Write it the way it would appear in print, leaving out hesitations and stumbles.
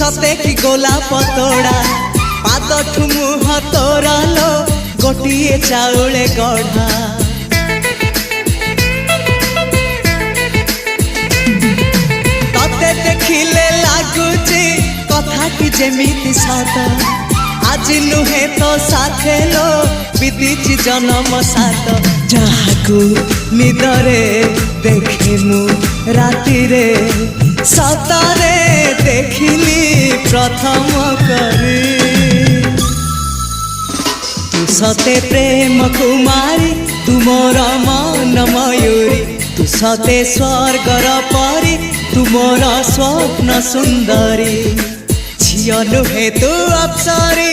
सते कि गोलाप तोड़ा पाद ठुमुह तोरा लो गोटिए चाउले गढ़ा तते देखिले लागुची कथा कि जेमिति सत आज नुहे तो साथे लो बीतीची जन्म सात जहाकू निदरे देखे मु राति रे सतरे देखिली प्रथम करी तू सते प्रेम कुमारी तू मोर मन मयूरी तू सते स्वर्गर परी तू मोर स्वप्न सुंदरी झियो नुहे तू अप्सरी